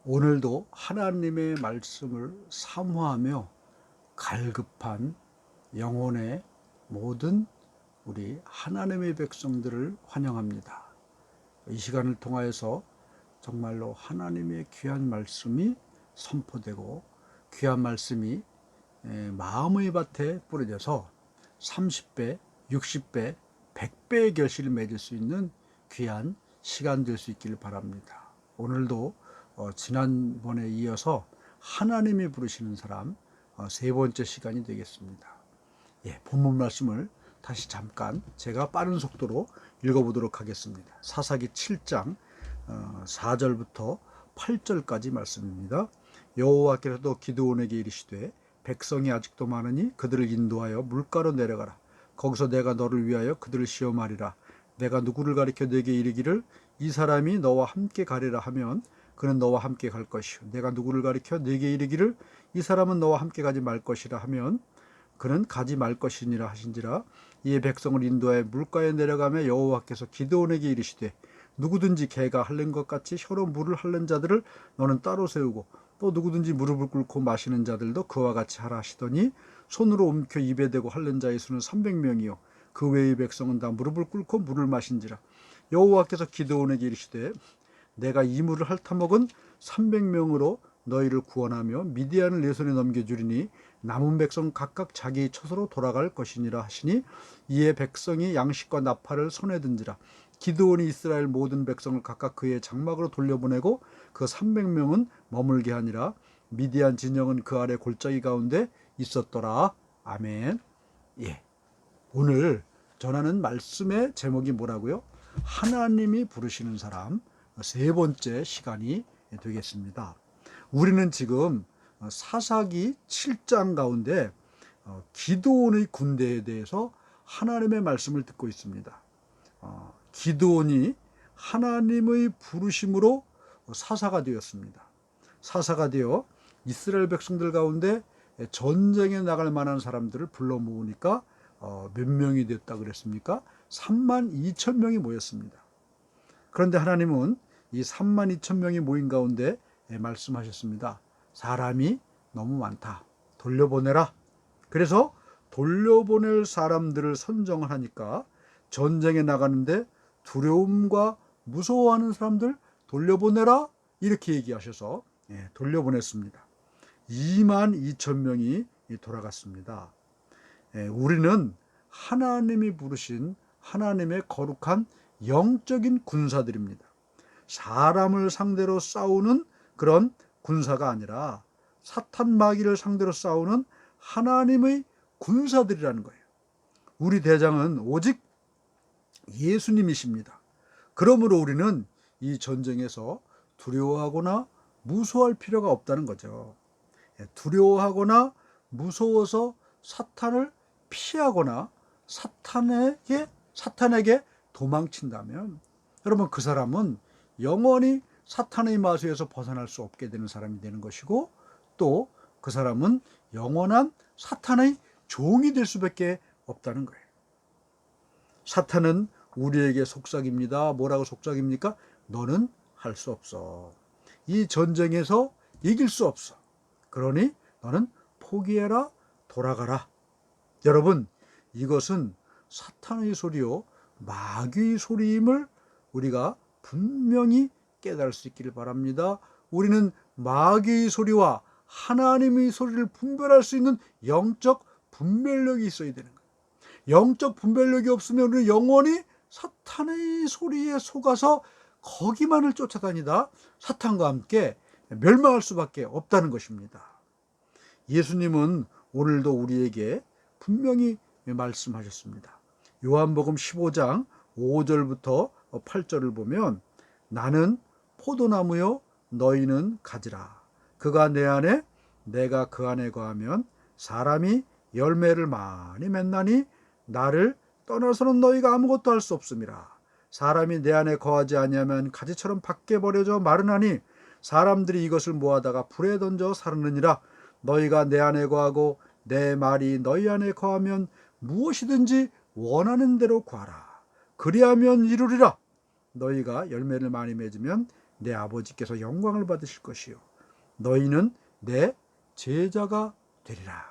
오늘도 하나님의 말씀을 사모하며 갈급한 영혼의 모든 우리 하나님의 백성들을 환영합니다. 이 시간을 통하여서 정말로 하나님의 귀한 말씀이 선포되고 귀한 말씀이 마음의 밭에 뿌려져서 30배, 60배, 100배의 결실을 맺을 수 있는 귀한 시간 될 수 있기를 바랍니다. 오늘도 지난번에 이어서 하나님이 부르시는 사람 세 번째 시간이 되겠습니다. 본문 말씀을 다시 잠깐 제가 빠른 속도로 읽어보도록 하겠습니다. 사사기 7장 4절부터 8절까지 말씀입니다. 여호와께서도 기드온에게 이르시되 백성이 아직도 많으니 그들을 인도하여 물가로 내려가라. 거기서 내가 너를 위하여 그들을 시험하리라. 내가 누구를 가리켜 내게 이르기를 이 사람이 너와 함께 가리라 하면 그는 너와 함께 갈 것이요 내가 누구를 가리켜 내게 이르기를 이 사람은 너와 함께 가지 말 것이라 하면 그는 가지 말 것이니라 하신지라. 이에 백성을 인도하여 물가에 내려가며 여호와께서 기드온에게 이르시되 누구든지 개가 핥는 것 같이 혀로 물을 핥는 자들을 너는 따로 세우고 또 누구든지 무릎을 꿇고 마시는 자들도 그와 같이 하라 하시더니 손으로 움켜 입에 대고 핥는 자의 수는 300명이요 그 외의 백성은 다 무릎을 꿇고 물을 마신지라. 여호와께서 기드온에게 이르시되 내가 이 물을 핥아먹은 300명으로 너희를 구원하며 미디안을 내 손에 넘겨주리니 남은 백성 각각 자기의 처소로 돌아갈 것이니라 하시니 이에 백성이 양식과 나팔을 손에 든지라. 기드온이 이스라엘 모든 백성을 각각 그의 장막으로 돌려보내고 그 300명은 머물게 하니라. 미디안 진영은 그 아래 골짜기 가운데 있었더라. 아멘. 오늘 전하는 말씀의 제목이 뭐라고요? 하나님이 부르시는 사람 세 번째 시간이 되겠습니다. 우리는 지금 사사기 7장 가운데 기드온의 군대에 대해서 하나님의 말씀을 듣고 있습니다. 기드온이 하나님의 부르심으로 사사가 되었습니다. 사사가 되어 이스라엘 백성들 가운데 전쟁에 나갈 만한 사람들을 불러 모으니까 몇 명이 됐다 그랬습니까? 32,000명이 모였습니다. 그런데 하나님은 이 32,000명이 모인 가운데 말씀하셨습니다. 사람이 너무 많다. 돌려보내라. 그래서 돌려보낼 사람들을 선정을 하니까 전쟁에 나가는데 두려움과 무서워하는 사람들 돌려보내라. 이렇게 얘기하셔서 돌려보냈습니다. 22,000명이 돌아갔습니다. 우리는 하나님이 부르신 하나님의 거룩한 영적인 군사들입니다. 사람을 상대로 싸우는 그런 군사가 아니라 사탄 마귀를 상대로 싸우는 하나님의 군사들이라는 거예요. 우리 대장은 오직 예수님이십니다. 그러므로 우리는 이 전쟁에서 두려워하거나 무서워할 필요가 없다는 거죠. 두려워하거나 무서워서 사탄을 피하거나 사탄에게 도망친다면 여러분 그 사람은 영원히 사탄의 마수에서 벗어날 수 없게 되는 사람이 되는 것이고 또 그 사람은 영원한 사탄의 종이 될 수밖에 없다는 거예요. 사탄은 우리에게 속삭입니다. 뭐라고 속삭입니까? 너는 할 수 없어. 이 전쟁에서 이길 수 없어. 그러니 너는 포기해라. 돌아가라. 여러분 이것은 사탄의 소리요 마귀의 소리임을 우리가 분명히 깨달을 수 있기를 바랍니다. 우리는 마귀의 소리와 하나님의 소리를 분별할 수 있는 영적 분별력이 있어야 되는 거예요. 영적 분별력이 없으면 우리는 영원히 사탄의 소리에 속아서 거기만을 쫓아다니다 사탄과 함께 멸망할 수밖에 없다는 것입니다. 예수님은 오늘도 우리에게 분명히 말씀하셨습니다. 요한복음 15장 5절부터 8절을 보면 나는 포도나무요 너희는 가지라. 그가 내 안에 내가 그 안에 거하면 사람이 열매를 많이 맺나니 나를 떠나서는 너희가 아무것도 할 수 없음이라. 사람이 내 안에 거하지 아니하면 가지처럼 밖에 버려져 마르나니 사람들이 이것을 모아다가 불에 던져 사르느니라. 너희가 내 안에 거하고 내 말이 너희 안에 거하면 무엇이든지 원하는 대로 구하라. 그리하면 이루리라. 너희가 열매를 많이 맺으면 내 아버지께서 영광을 받으실 것이요 너희는 내 제자가 되리라.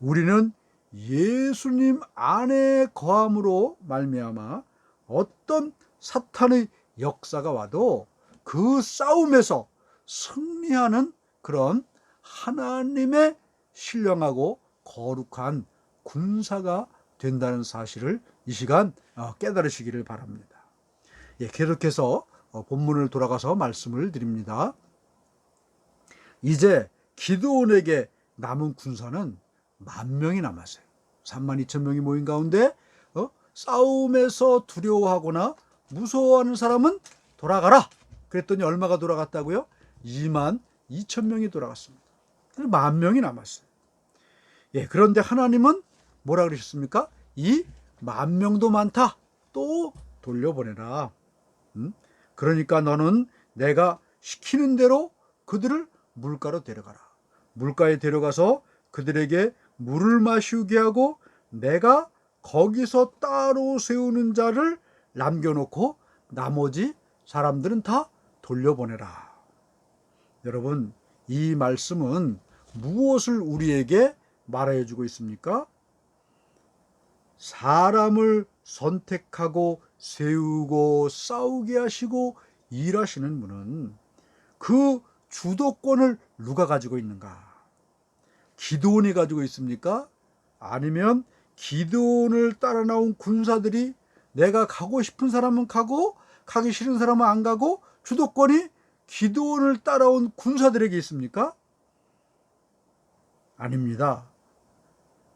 우리는 예수님 안에 거함으로 말미암아 어떤 사탄의 역사가 와도 그 싸움에서 승리하는 그런 하나님의 신령하고 거룩한 군사가 된다는 사실을 이 시간 깨달으시기를 바랍니다. 계속해서 본문을 돌아가서 말씀을 드립니다. 이제 기드온에게 남은 군사는 10,000명이 남았어요. 32,000명이 모인 가운데 싸움에서 두려워하거나 무서워하는 사람은 돌아가라. 그랬더니 얼마가 돌아갔다고요? 22,000명이 돌아갔습니다. 10,000명이 남았어요. 그런데 하나님은 뭐라 그러셨습니까? 이 10,000명도 많다. 또 돌려보내라. 그러니까 너는 내가 시키는 대로 그들을 물가로 데려가라. 물가에 데려가서 그들에게 물을 마시게 하고 내가 거기서 따로 세우는 자를 남겨놓고 나머지 사람들은 다 돌려보내라. 여러분, 이 말씀은 무엇을 우리에게 말해 주고 있습니까? 사람을 선택하고 세우고 싸우게 하시고 일하시는 분은 그 주도권을 누가 가지고 있는가? 기드온이 가지고 있습니까? 아니면 기드온을 따라 나온 군사들이 내가 가고 싶은 사람은 가고 가기 싫은 사람은 안 가고 주도권이 기드온을 따라온 군사들에게 있습니까? 아닙니다.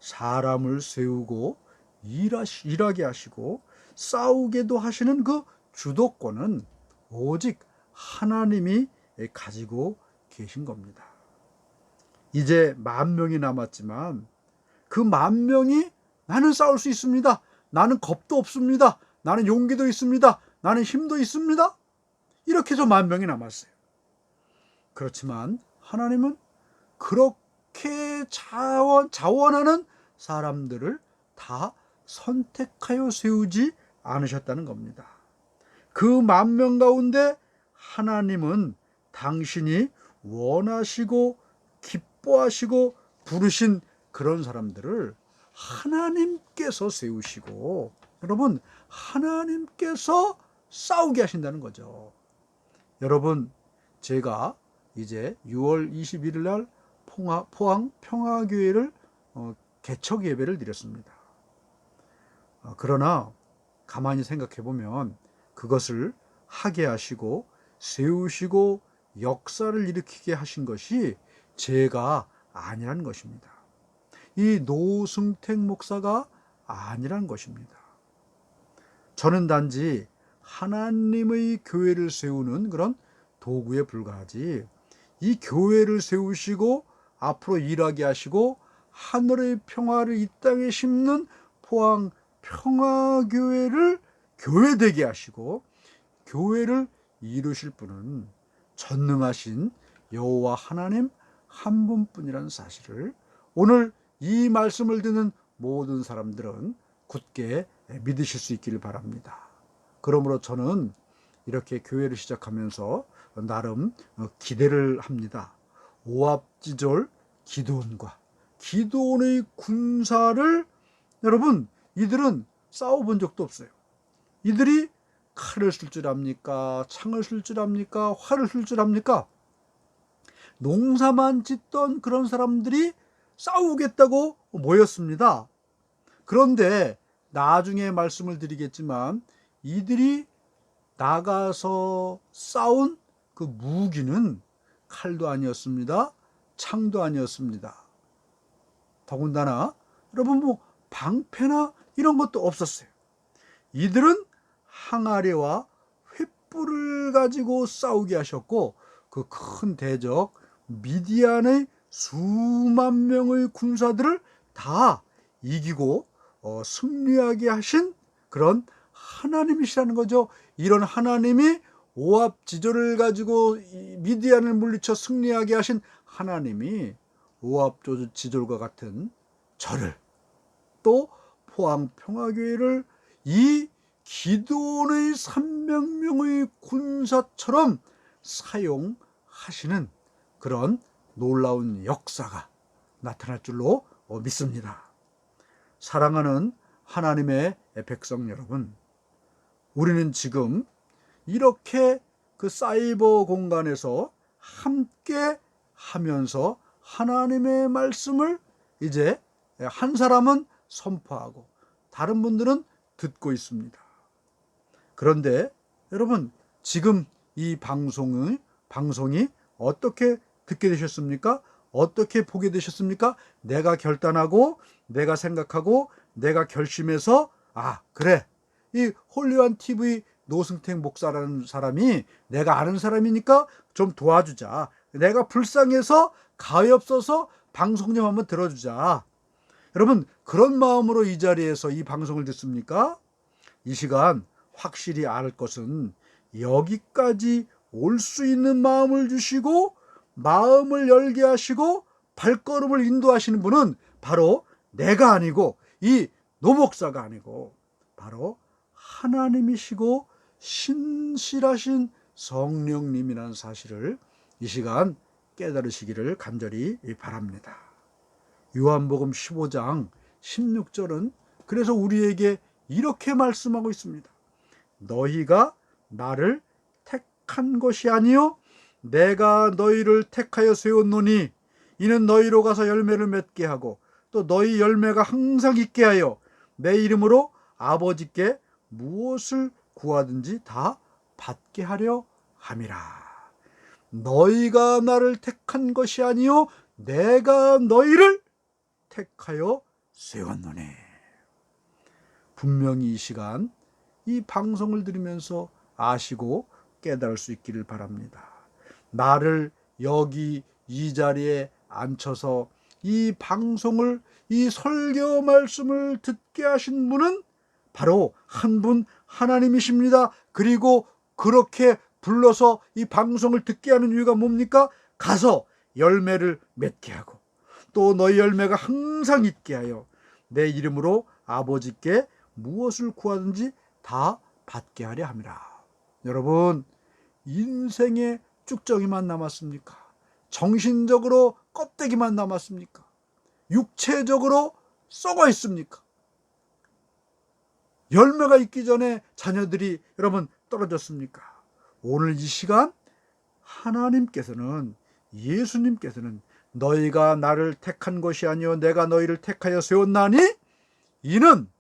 사람을 세우고 일하게 하시고 싸우게도 하시는 그 주도권은 오직 하나님이 가지고 계신 겁니다. 이제 10,000명이 남았지만 그 10,000명이 나는 싸울 수 있습니다. 나는 겁도 없습니다. 나는 용기도 있습니다. 나는 힘도 있습니다. 이렇게 해서 10,000명이 남았어요. 그렇지만 하나님은 그렇게 자원하는 사람들을 다 선택하여 세우지 않으셨다는 겁니다. 그 10,000명 가운데 하나님은 당신이 원하시고 기뻐하시고 부르신 그런 사람들을 하나님께서 세우시고, 여러분, 하나님께서 싸우게 하신다는 거죠. 여러분, 제가 이제 6월 21일 날 포항 평화교회를 개척 예배를 드렸습니다. 그러나 가만히 생각해 보면 그것을 하게 하시고 세우시고 역사를 일으키게 하신 것이 제가 아니란 것입니다. 이 노승택 목사가 아니란 것입니다. 저는 단지 하나님의 교회를 세우는 그런 도구에 불과하지, 이 교회를 세우시고 앞으로 일하게 하시고 하늘의 평화를 이 땅에 심는 포항 평화교회를 교회되게 하시고 교회를 이루실 분은 전능하신 여호와 하나님 한 분뿐이라는 사실을 오늘 이 말씀을 듣는 모든 사람들은 굳게 믿으실 수 있기를 바랍니다. 그러므로 저는 이렇게 교회를 시작하면서 나름 기대를 합니다. 오합지졸 기드온의 군사를, 여러분, 이들은 싸워본 적도 없어요. 이들이 칼을 쓸 줄 압니까? 창을 쓸 줄 압니까? 활을 쓸 줄 압니까? 농사만 짓던 그런 사람들이 싸우겠다고 모였습니다. 그런데 나중에 말씀을 드리겠지만 이들이 나가서 싸운 그 무기는 칼도 아니었습니다. 창도 아니었습니다. 더군다나 여러분 방패나 이런 것도 없었어요. 이들은 항아리와 횃불을 가지고 싸우게 하셨고 그 큰 대적 미디안의 수만 명의 군사들을 다 이기고 승리하게 하신 그런 하나님이시라는 거죠. 이런 하나님이 오합지졸을 가지고 미디안을 물리쳐 승리하게 하신 하나님이 오합지졸과 같은 저를, 또 포항 평화교회를 이 기드온의 300명의 군사처럼 사용하시는 그런 놀라운 역사가 나타날 줄로 믿습니다. 사랑하는 하나님의 백성 여러분, 우리는 지금 이렇게 그 사이버 공간에서 함께 하면서 하나님의 말씀을 이제 한 사람은 선포하고 다른 분들은 듣고 있습니다. 그런데 여러분, 지금 이 방송이 어떻게 듣게 되셨습니까? 어떻게 보게 되셨습니까? 내가 결단하고 내가 생각하고 내가 결심해서 그래, 이 홀리원 TV 노승택 목사라는 사람이 내가 아는 사람이니까 좀 도와주자, 내가 불쌍해서 가엾어서 방송 좀 한번 들어주자. 여러분, 그런 마음으로 이 자리에서 이 방송을 듣습니까? 이 시간 확실히 알 것은 여기까지 올 수 있는 마음을 주시고 마음을 열게 하시고 발걸음을 인도하시는 분은 바로 내가 아니고 이 노목사가 아니고 바로 하나님이시고 신실하신 성령님이라는 사실을 이 시간 깨달으시기를 간절히 바랍니다. 요한복음 15장 16절은 그래서 우리에게 이렇게 말씀하고 있습니다. 너희가 나를 택한 것이 아니요 내가 너희를 택하여 세웠노니 이는 너희로 가서 열매를 맺게 하고 또 너희 열매가 항상 있게 하여 내 이름으로 아버지께 무엇을 구하든지 다 받게 하려 함이라. 너희가 나를 택한 것이 아니요 내가 너희를 택하여 세웠노니. 분명히 이 시간 이 방송을 들으면서 아시고 깨달을 수 있기를 바랍니다. 나를 여기 이 자리에 앉혀서 이 방송을, 이 설교 말씀을 듣게 하신 분은 바로 한 분 하나님이십니다. 그리고 그렇게 불러서 이 방송을 듣게 하는 이유가 뭡니까? 가서 열매를 맺게 하고 또 너희 열매가 항상 있게 하여 내 이름으로 아버지께 무엇을 구하든지 다 받게 하려 함이라. 여러분, 인생의 쭉정이만 남았습니까? 정신적으로 껍데기만 남았습니까? 육체적으로 썩어 있습니까? 열매가 있기 전에 자녀들이 여러분 떨어졌습니까? 오늘 이 시간 하나님께서는, 예수님께서는 너희가 나를 택한 것이 아니요 내가 너희를 택하여 세웠나니 이는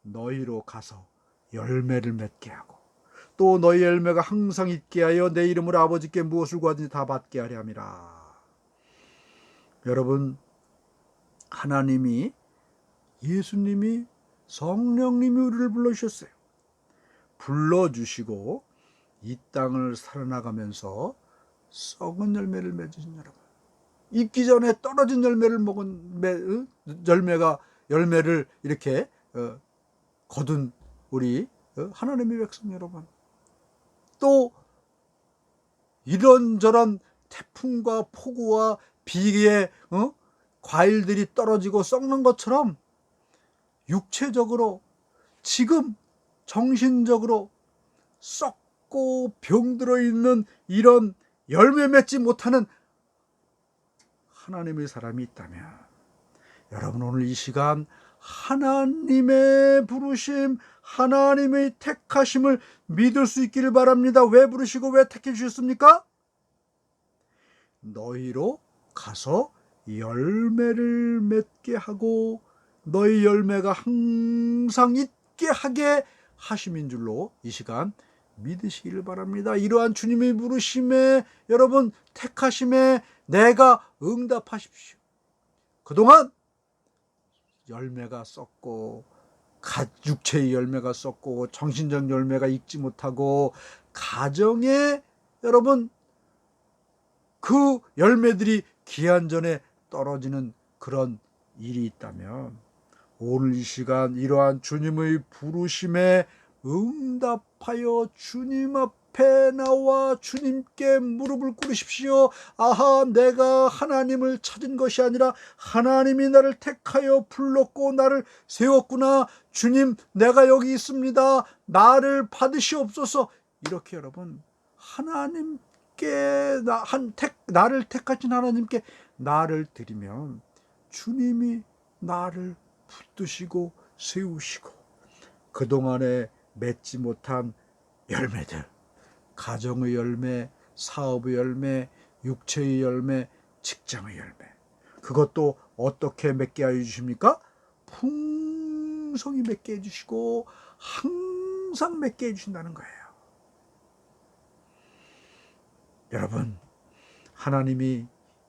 너희로 가서 열매를 맺게 하고 또 너희 열매가 항상 있게 하여 내 이름으로 아버지께 무엇을 구하든지 다 받게 하려 함이라. 여러분, 하나님이, 예수님이, 성령님이 우리를 불러주셨어요. 불러주시고 이 땅을 살아나가면서 썩은 열매를 맺으신 여러분, 있기 전에 떨어진 열매를 먹은 열매를 이렇게 거둔 우리 하나님의 백성 여러분, 또 이런저런 태풍과 폭우와 비에 과일들이 떨어지고 썩는 것처럼 육체적으로 지금 정신적으로 썩고 병들어 있는 이런 열매 맺지 못하는 하나님의 사람이 있다면 여러분, 오늘 이 시간 하나님의 부르심, 하나님의 택하심을 믿을 수 있기를 바랍니다. 왜 부르시고 왜 택해 주셨습니까? 너희로 가서 열매를 맺게 하고 너희 열매가 항상 있게 하게 하심인 줄로 이 시간 믿으시기를 바랍니다. 이러한 주님의 부르심에, 여러분 택하심에 내가 응답하십시오. 그동안 열매가 썩고 육체의 열매가 썩고 정신적 열매가 익지 못하고 가정에 여러분 그 열매들이 기한 전에 떨어지는 그런 일이 있다면 오늘 이 시간 이러한 주님의 부르심에 응답하여 주님 앞에 앞에 나와 주님께 무릎을 꿇으십시오. 아하, 내가 하나님을 찾은 것이 아니라 하나님이 나를 택하여 불렀고 나를 세웠구나. 주님, 내가 여기 있습니다. 나를 받으시옵소서. 이렇게 여러분, 하나님께 나를 택하신 하나님께 나를 드리면 주님이 나를 붙드시고 세우시고 그동안에 맺지 못한 열매들, 가정의 열매, 사업의 열매, 육체의 열매, 직장의 열매, 그것도 어떻게 맺게 해주십니까? 풍성히 맺게 해주시고 항상 맺게 해주신다는 거예요. 여러분, 하나님이,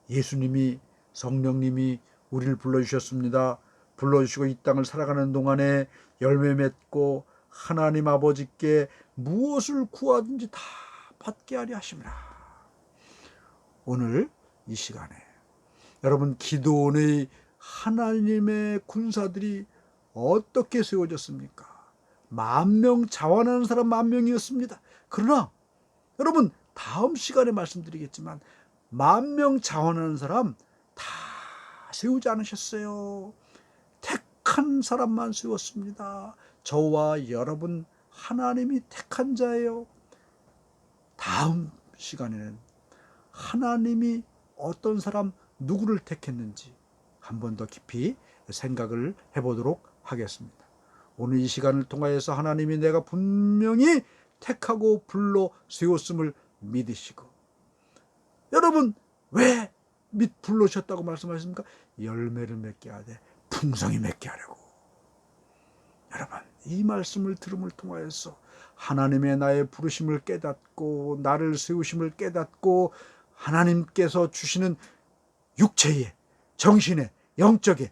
예수님이, 성령님이 우리를 불러주셨습니다. 불러주시고 이 땅을 살아가는 동안에 열매 맺고 하나님 아버지께 무엇을 구하든지 다 받게 하려 하심이라. 오늘 이 시간에 여러분, 기드온의 하나님의 군사들이 어떻게 세워졌습니까? 10,000명, 자원하는 사람 10,000명이었습니다. 그러나 여러분, 다음 시간에 말씀드리겠지만 10,000명 자원하는 사람 다 세우지 않으셨어요. 택한 사람만 세웠습니다. 저와 여러분, 하나님이 택한 자예요. 다음 시간에는 하나님이 어떤 사람, 누구를 택했는지 한 번 더 깊이 생각을 해보도록 하겠습니다. 오늘 이 시간을 통하여서 하나님이 내가 분명히 택하고 불러 세웠음을 믿으시고, 여러분, 왜 불러셨다고 말씀하십니까? 열매를 맺게 하되 풍성히 맺게 하려고. 여러분, 이 말씀을 들음을 통하여서 하나님의 나의 부르심을 깨닫고 나를 세우심을 깨닫고 하나님께서 주시는 육체의, 정신의, 영적의,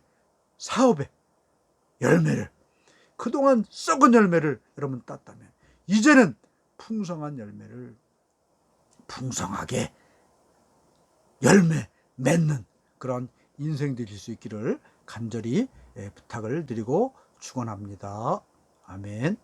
사업의 열매를, 그동안 썩은 열매를 여러분 땄다면 이제는 풍성한 열매를 풍성하게 열매 맺는 그런 인생 되실 수 있기를 간절히 부탁을 드리고 축원합니다. 아멘.